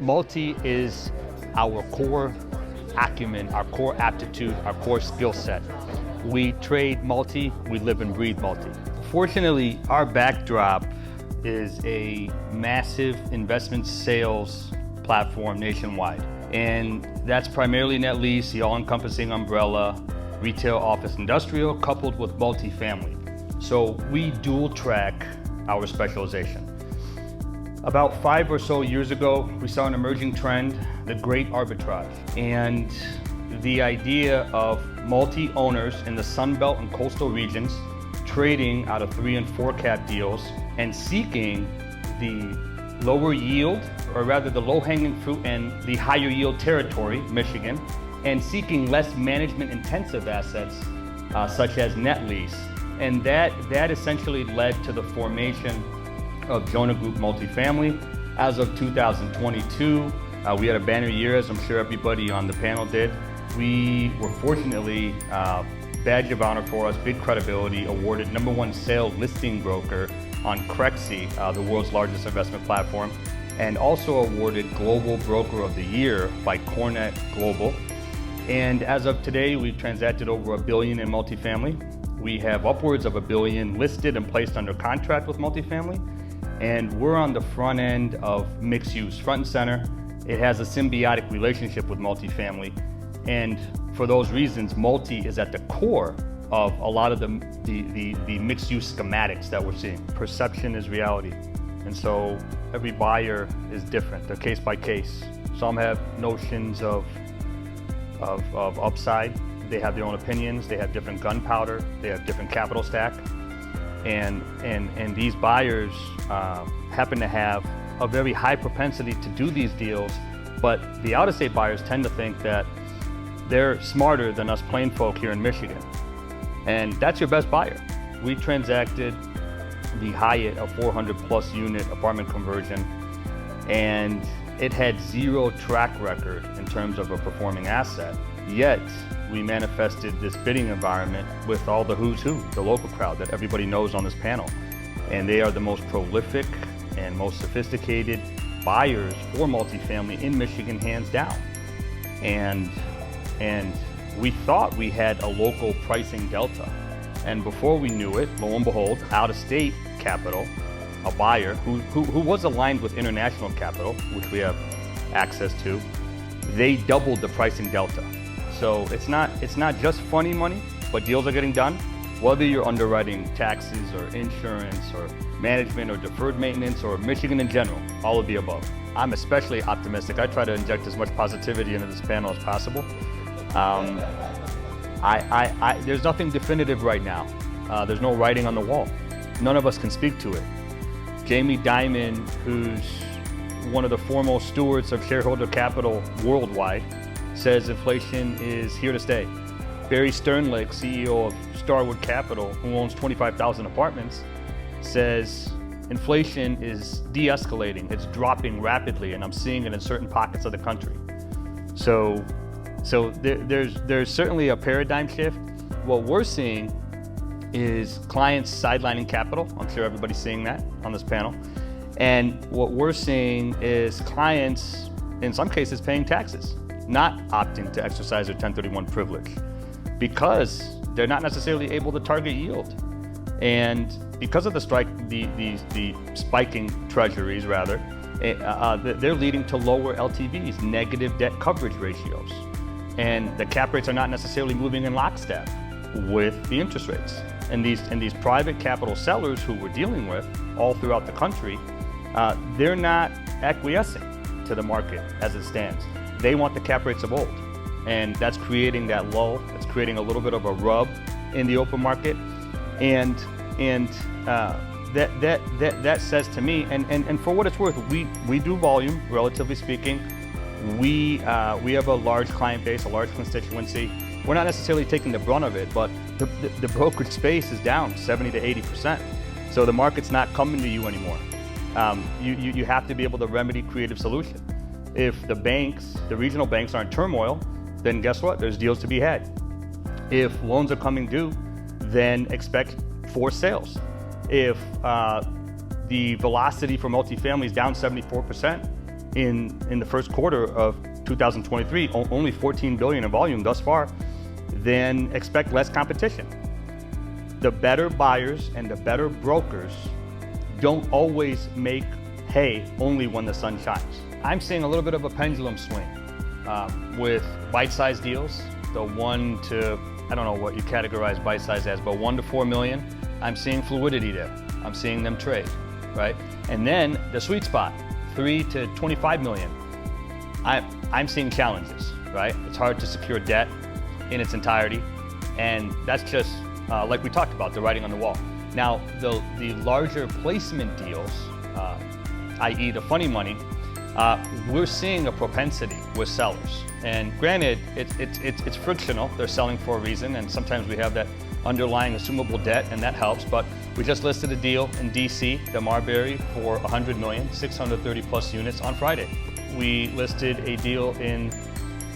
Multi is our core acumen, our core aptitude, our core skill set. We trade multi, we live and breathe multi. Fortunately, our backdrop is a massive investment sales platform nationwide. And that's primarily net lease, the all-encompassing umbrella, retail, office, industrial, coupled with multifamily. So we dual track our specialization. About 5 or so years ago, we saw an emerging trend, the great arbitrage. And the idea of multi-owners in the Sun Belt and coastal regions trading out of 3 and 4 cap deals and seeking the lower yield, or rather the low-hanging fruit and the higher yield territory, Michigan, and seeking less management intensive assets such as net lease. And that essentially led to the formation of Jonna Group Multifamily. As of 2022, we had a banner year, as I'm sure everybody on the panel did. We were fortunately, badge of honor for us, big credibility, awarded #1 sales listing broker on Crexi, the world's largest investment platform, and also awarded Global Broker of the Year by Cornet Global. And as of today, we've transacted over $1 billion in multifamily. We have upwards of $1 billion listed and placed under contract with multifamily. And we're on the front end of mixed use, front and center. It has a symbiotic relationship with multifamily. And for those reasons, multi is at the core of a lot of the mixed use schematics that we're seeing. Perception is reality. And so every buyer is different, they're case by case. Some have notions of upside. They have their own opinions, they have different gunpowder, they have different capital stack. And these buyers happen to have a very high propensity to do these deals, but the out-of-state buyers tend to think that they're smarter than us plain folk here in Michigan. And that's your best buyer. We transacted the Hyatt, a 400 plus unit apartment conversion, and it had 0 track record in terms of a performing asset. Yet, we manifested this bidding environment with all the who's who, the local crowd that everybody knows on this panel. And they are the most prolific and most sophisticated buyers for multifamily in Michigan, hands down. And we thought we had a local pricing delta. And before we knew it, lo and behold, out-of-state capital, a buyer who was aligned with international capital, which we have access to, they doubled the pricing delta. So it's not just funny money, but deals are getting done. Whether you're underwriting taxes or insurance or management or deferred maintenance or Michigan in general, all of the above. I'm especially optimistic. I try to inject as much positivity into this panel as possible. There's nothing definitive right now. There's no writing on the wall. None of us can speak to it. Jamie Dimon, who's one of the foremost stewards of shareholder capital worldwide, says inflation is here to stay. Barry Sternlicht, CEO of Starwood Capital, who owns 25,000 apartments, says inflation is de-escalating. It's dropping rapidly, and I'm seeing it in certain pockets of the country. So there's certainly a paradigm shift. What we're seeing is clients sidelining capital. I'm sure everybody's seeing that on this panel. And what we're seeing is clients, in some cases, paying taxes, not opting to exercise their 1031 privilege because they're not necessarily able to target yield. And because of the spiking treasuries, rather, they're leading to lower LTVs, negative debt coverage ratios. And the cap rates are not necessarily moving in lockstep with the interest rates. And these private capital sellers who we're dealing with all throughout the country, they're not acquiescing to the market as it stands. They want the cap rates of old. And that's creating that lull. It's creating a little bit of a rub in the open market. And that says to me, and for what it's worth, we do volume, relatively speaking. We have a large client base, a large constituency. We're not necessarily taking the brunt of it, but the brokerage space is down 70 to 80%. So the market's not coming to you anymore. You have to be able to remedy creative solution. If the banks, the regional banks, are in turmoil, then guess what? There's deals to be had. If loans are coming due, then expect forced sales. If the velocity for multifamily is down 74%, in the first quarter of 2023, only 14 billion in volume thus far, then expect less competition. The better buyers and the better brokers don't always make hay only when the sun shines. I'm seeing a little bit of a pendulum swing with bite-sized deals, the 1 to, I don't know what you categorize bite-size as, but 1 to 4 million. I'm seeing fluidity there. I'm seeing them trade, right? And then the sweet spot, 3 to 25 million. I'm seeing challenges, right? It's hard to secure debt in its entirety, and that's just like we talked about, the writing on the wall. Now, the larger placement deals, i.e. the funny money, we're seeing a propensity with sellers. And granted, it's frictional. They're selling for a reason, and sometimes we have that underlying assumable debt, and that helps. But we just listed a deal in DC, the Marbury, for 100 million, 630 plus units on Friday. We listed a deal in,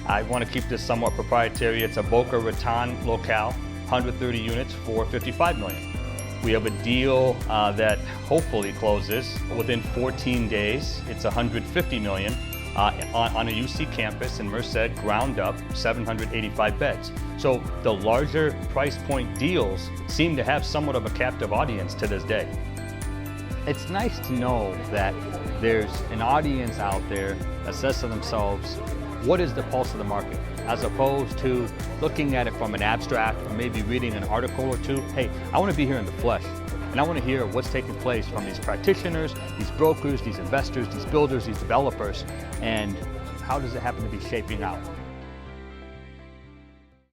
I want to keep this somewhat proprietary, it's a Boca Raton locale, 130 units for 55 million. We have a deal that hopefully closes within 14 days. It's 150 million on a UC campus in Merced, ground up, 785 beds. So the larger price point deals seem to have somewhat of a captive audience to this day. It's nice to know that there's an audience out there that says to themselves, what is the pulse of the market? As opposed to looking at it from an abstract or maybe reading an article or two. Hey, I want to be here in the flesh, and I want to hear what's taking place from these practitioners, these brokers, these investors, these builders, these developers, and how does it happen to be shaping out?